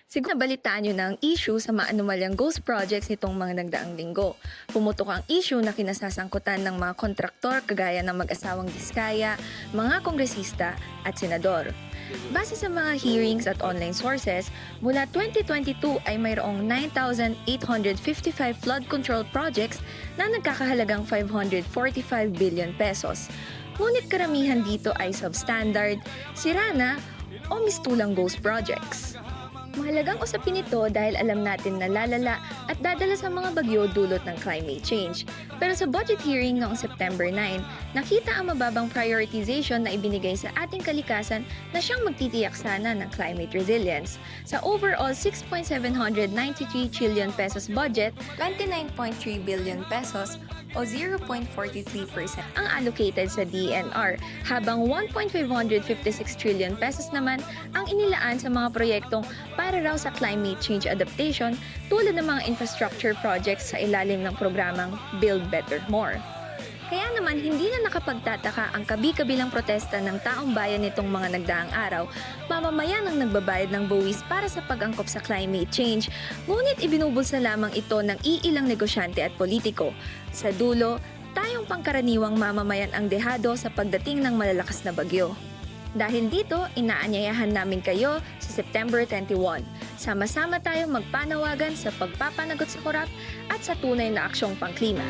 Siguro nabalitaan nyo ng issue sa maanumalyang ghost projects nitong mga nagdaang linggo. Pumutok ang issue na kinasasangkutan ng mga kontraktor kagaya ng mag-asawang Diskaya, mga kongresista at senador. Base sa mga hearings at online sources, mula 2022 ay mayroong 9,855 flood control projects na nagkakahalagang 545 billion pesos. Ngunit karamihan dito ay substandard, sira na o mistulang ghost projects. Mahalagang usapin ito dahil alam natin na lalala at dadala sa mga bagyo dulot ng climate change. Pero sa budget hearing noong September 9, nakita ang mababang prioritization na ibinigay sa ating kalikasan na siyang magtitiyak sana ng climate resilience. Sa overall 6.793 trillion pesos budget, 29.3 billion pesos o 0.43% ang allocated sa DNR, habang 1.556 trillion pesos naman ang inilaan sa mga proyektong para raw sa climate change adaptation tulad ng mga infrastructure projects sa ilalim ng programang Build Better More. Kaya naman hindi na nakapagtataka ang kabi-kabilang protesta ng taong bayan nitong mga nagdaang araw, mamamayan ang nagbabayad ng buwis para sa pag-angkop sa climate change, ngunit ibinubulsa lamang ito ng iilang negosyante at politiko. Sa dulo, tayong pangkaraniwang mamamayan ang dehado sa pagdating ng malalakas na bagyo. Dahil dito, inaanyayahan namin kayo sa September 21. Sama-sama tayong magpanawagan sa pagpapanagot sa korap at sa tunay na aksyong pangklima.